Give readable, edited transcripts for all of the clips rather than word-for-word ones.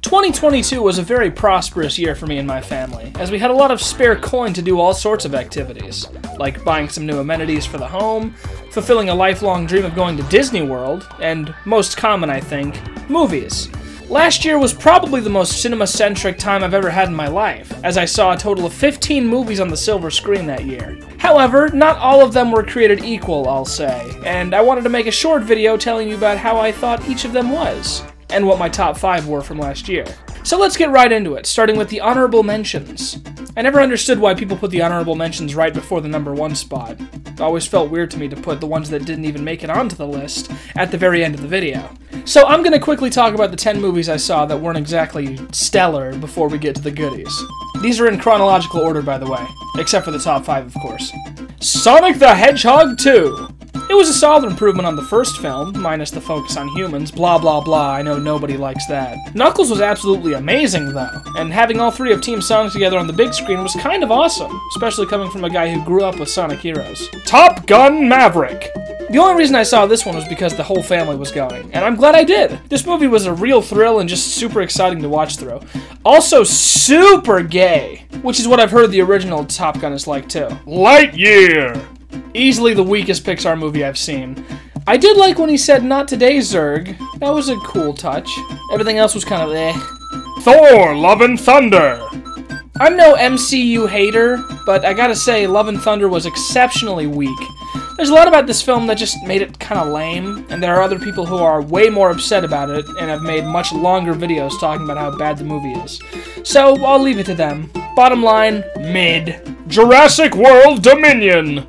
2022 was a very prosperous year for me and my family, as we had a lot of spare coin to do all sorts of activities, like buying some new amenities for the home, fulfilling a lifelong dream of going to Disney World, and, most common I think, movies. Last year was probably the most cinema-centric time I've ever had in my life, as I saw a total of 15 movies on the silver screen that year. However, not all of them were created equal, I'll say, and I wanted to make a short video telling you about how I thought each of them was, and what my top 5 were from last year. So let's get right into it, starting with the honorable mentions. I never understood why people put the honorable mentions right before the number 1 spot. It always felt weird to me to put the ones that didn't even make it onto the list at the very end of the video. So I'm going to quickly talk about the 10 movies I saw that weren't exactly stellar before we get to the goodies. These are in chronological order, by the way, except for the top 5, of course. Sonic the Hedgehog 2. It was a solid improvement on the first film, minus the focus on humans, blah blah blah, I know nobody likes that. Knuckles was absolutely amazing though, and having all 3 of Team Sonic together on the big screen was kind of awesome, especially coming from a guy who grew up with Sonic heroes. Top Gun Maverick. The only reason I saw this one was because the whole family was going, and I'm glad I did. This movie was a real thrill and just super exciting to watch through. Also super gay, which is what I've heard the original Top Gun is like too. Lightyear. Easily the weakest Pixar movie I've seen. I did like when he said, "Not today, Zurg." That was a cool touch. Everything else was kind of eh. Thor, Love and Thunder. I'm no MCU hater, but I gotta say, Love and Thunder was exceptionally weak. There's a lot about this film that just made it kind of lame, and there are other people who are way more upset about it and have made much longer videos talking about how bad the movie is. So, I'll leave it to them. Bottom line, mid. Jurassic World Dominion.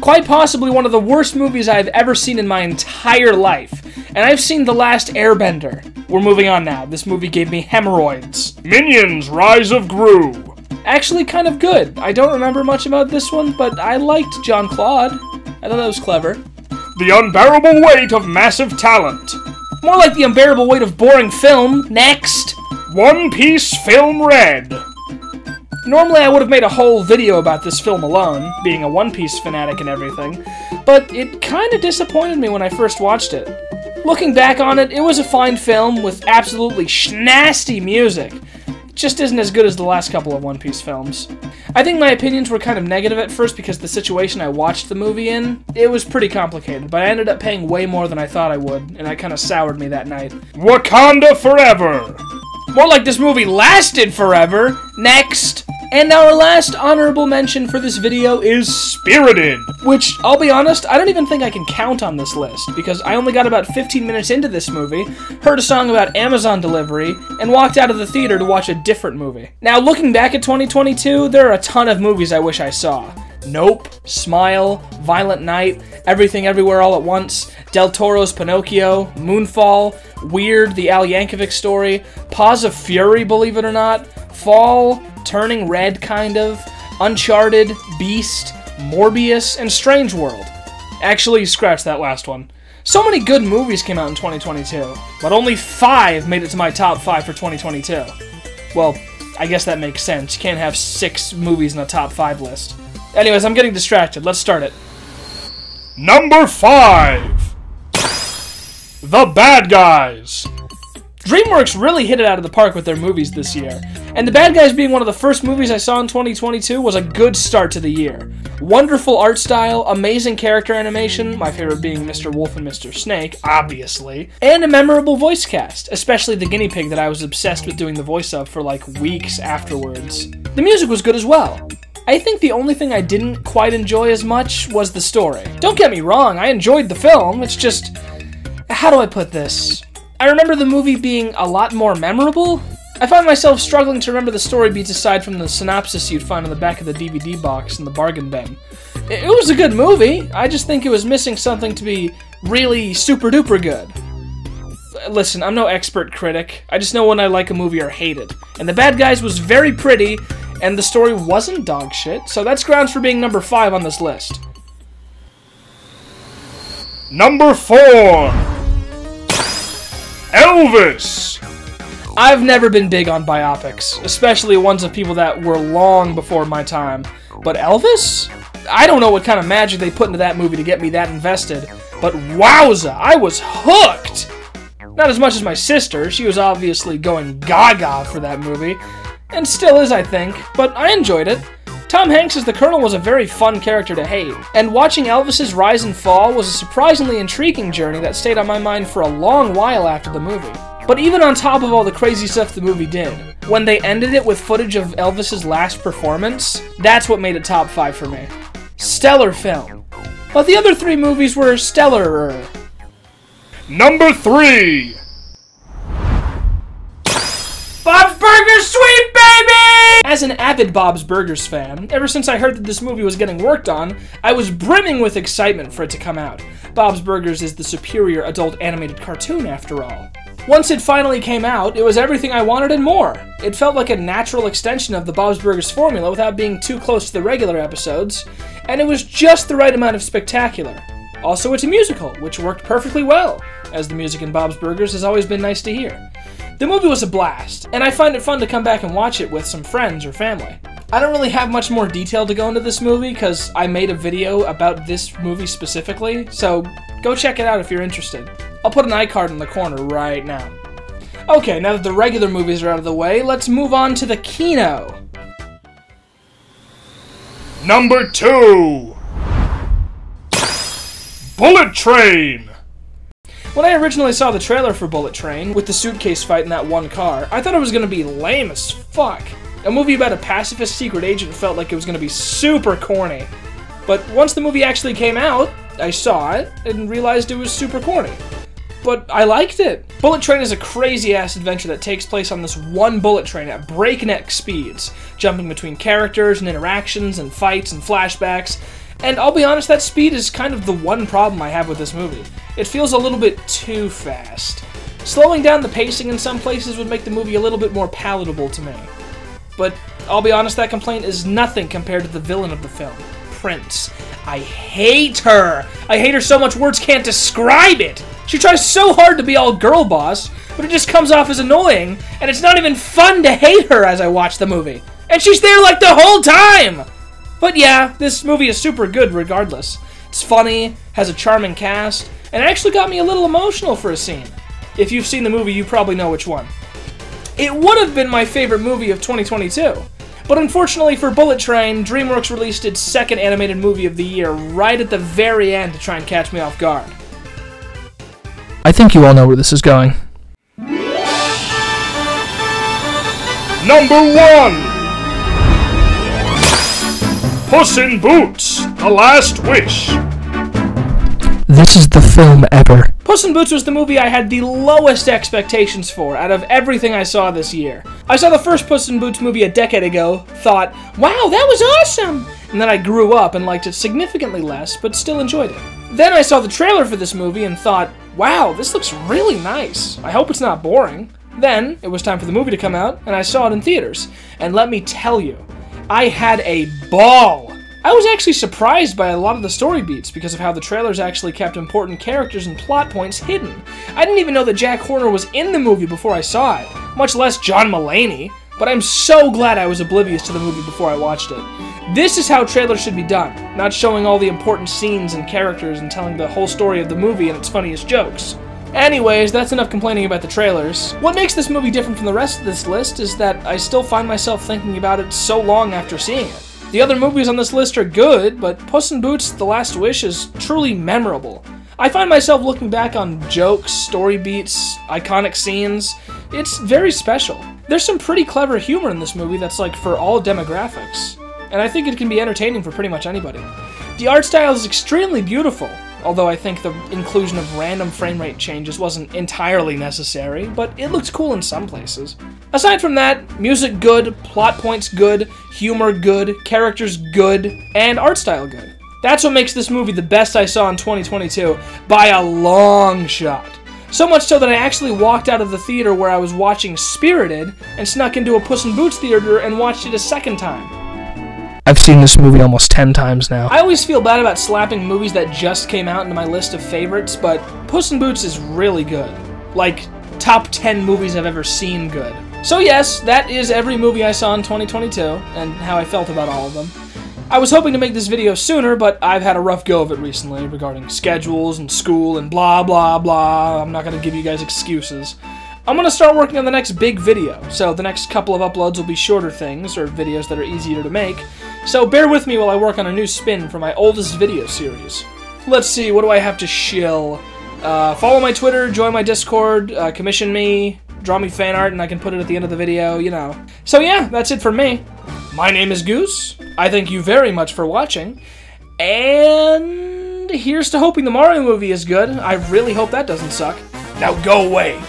Quite possibly one of the worst movies I've ever seen in my entire life. And I've seen The Last Airbender. We're moving on now. This movie gave me hemorrhoids. Minions, Rise of Gru. Actually kind of good. I don't remember much about this one, but I liked John Claude. I thought that was clever. The Unbearable Weight of Massive Talent. More like The Unbearable Weight of Boring Film. Next. One Piece Film Red. Normally I would have made a whole video about this film alone, being a One Piece fanatic and everything, but it kinda disappointed me when I first watched it. Looking back on it, it was a fine film with absolutely nasty music. It just isn't as good as the last couple of One Piece films. I think my opinions were kind of negative at first because the situation I watched the movie in, it was pretty complicated, but I ended up paying way more than I thought I would, and that kinda soured me that night. Wakanda Forever! More like this movie lasted forever. Next! And our last honorable mention for this video is Spirited, which, I'll be honest, I don't even think I can count on this list, because I only got about 15 minutes into this movie, heard a song about Amazon delivery, and walked out of the theater to watch a different movie. Now, looking back at 2022, there are a ton of movies I wish I saw. Nope, Smile, Violent Night, Everything Everywhere All at Once, Del Toro's Pinocchio, Moonfall, Weird, The Al Yankovic Story, Paws of Fury, believe it or not, Fall, Turning Red, kind of, Uncharted, Beast, Morbius, and Strange World. Actually, scratch that last one. So many good movies came out in 2022, but only 5 made it to my top 5 for 2022. Well, I guess that makes sense. You can't have 6 movies in a top 5 list. Anyways, I'm getting distracted. Let's start it. Number 5! The Bad Guys! DreamWorks really hit it out of the park with their movies this year, and The Bad Guys being one of the first movies I saw in 2022 was a good start to the year. Wonderful art style, amazing character animation, my favorite being Mr. Wolf and Mr. Snake, obviously, and a memorable voice cast, especially the guinea pig that I was obsessed with doing the voice of for like weeks afterwards. The music was good as well. I think the only thing I didn't quite enjoy as much was the story. Don't get me wrong, I enjoyed the film, it's just... how do I put this? I remember the movie being a lot more memorable. I find myself struggling to remember the story beats aside from the synopsis you'd find on the back of the DVD box in the bargain bin. It was a good movie, I just think it was missing something to be really super duper good. Listen, I'm no expert critic, I just know when I like a movie or hate it. And The Bad Guys was very pretty, and the story wasn't dog shit, so that's grounds for being number 5 on this list. Number 4! Elvis! I've never been big on biopics, especially ones of people that were long before my time. But Elvis? I don't know what kind of magic they put into that movie to get me that invested, but wowza, I was hooked! Not as much as my sister, she was obviously going gaga for that movie, and still is, I think, but I enjoyed it. Tom Hanks as the Colonel was a very fun character to hate, and watching Elvis's rise and fall was a surprisingly intriguing journey that stayed on my mind for a long while after the movie. But even on top of all the crazy stuff the movie did, when they ended it with footage of Elvis's last performance, that's what made it top 5 for me. Stellar film. But the other 3 movies were stellarer. Number 3! Bob's Burgers, sweet baby! As an avid Bob's Burgers fan, ever since I heard that this movie was getting worked on, I was brimming with excitement for it to come out. Bob's Burgers is the superior adult animated cartoon, after all. Once it finally came out, it was everything I wanted and more. It felt like a natural extension of the Bob's Burgers formula without being too close to the regular episodes, and it was just the right amount of spectacular. Also, it's a musical, which worked perfectly well, as the music in Bob's Burgers has always been nice to hear. The movie was a blast, and I find it fun to come back and watch it with some friends or family. I don't really have much more detail to go into this movie, because I made a video about this movie specifically, so go check it out if you're interested. I'll put an iCard in the corner right now. Okay, now that the regular movies are out of the way, let's move on to the Kino. Number 2! Bullet Train! When I originally saw the trailer for Bullet Train, with the suitcase fight in that one car, I thought it was going to be lame as fuck. A movie about a pacifist secret agent felt like it was going to be super corny. But once the movie actually came out, I saw it and realized it was super corny. But I liked it. Bullet Train is a crazy-ass adventure that takes place on this one bullet train at breakneck speeds, jumping between characters and interactions and fights and flashbacks. And I'll be honest, that speed is kind of the one problem I have with this movie. It feels a little bit too fast. Slowing down the pacing in some places would make the movie a little bit more palatable to me. But I'll be honest, that complaint is nothing compared to the villain of the film, Prince. I hate her! I hate her so much words can't describe it! She tries so hard to be all girl boss, but it just comes off as annoying, and it's not even fun to hate her as I watch the movie. And she's there like the whole time! But yeah, this movie is super good regardless. It's funny, has a charming cast, and actually got me a little emotional for a scene. If you've seen the movie, you probably know which one. It would have been my favorite movie of 2022, but unfortunately for Bullet Train, DreamWorks released its second animated movie of the year right at the very end to try and catch me off guard. I think you all know where this is going. Number 1! Puss in Boots, The Last Wish. This is the film ever. Puss in Boots was the movie I had the lowest expectations for out of everything I saw this year. I saw the first Puss in Boots movie a decade ago, thought, wow, that was awesome! And then I grew up and liked it significantly less, but still enjoyed it. Then I saw the trailer for this movie and thought, wow, this looks really nice. I hope it's not boring. Then it was time for the movie to come out, and I saw it in theaters. And let me tell you, I had a ball. I was actually surprised by a lot of the story beats because of how the trailers actually kept important characters and plot points hidden. I didn't even know that Jack Horner was in the movie before I saw it, much less John Mulaney, but I'm so glad I was oblivious to the movie before I watched it. This is how trailers should be done, not showing all the important scenes and characters and telling the whole story of the movie and its funniest jokes. Anyways, that's enough complaining about the trailers. What makes this movie different from the rest of this list is that I still find myself thinking about it so long after seeing it. The other movies on this list are good, but Puss in Boots: The Last Wish is truly memorable. I find myself looking back on jokes, story beats, iconic scenes. It's very special. There's some pretty clever humor in this movie that's like for all demographics, and I think it can be entertaining for pretty much anybody. The art style is extremely beautiful, although I think the inclusion of random frame rate changes wasn't entirely necessary, but it looks cool in some places. Aside from that, music good, plot points good, humor good, characters good, and art style good. That's what makes this movie the best I saw in 2022, by a long shot. So much so that I actually walked out of the theater where I was watching Spirited and snuck into a Puss in Boots theater and watched it a second time. I've seen this movie almost 10 times now. I always feel bad about slapping movies that just came out into my list of favorites, but Puss in Boots is really good. Like, top 10 movies I've ever seen good. So yes, that is every movie I saw in 2022, and how I felt about all of them. I was hoping to make this video sooner, but I've had a rough go of it recently regarding schedules and school and blah blah blah. I'm not going to give you guys excuses. I'm going to start working on the next big video, so the next couple of uploads will be shorter things, or videos that are easier to make. So bear with me while I work on a new spin for my oldest video series. Let's see, what do I have to shill? Follow my Twitter, join my Discord, commission me, draw me fan art, and I can put it at the end of the video, you know. So yeah, that's it from me. My name is Goose. I thank you very much for watching. And here's to hoping the Mario movie is good. I really hope that doesn't suck. Now go away.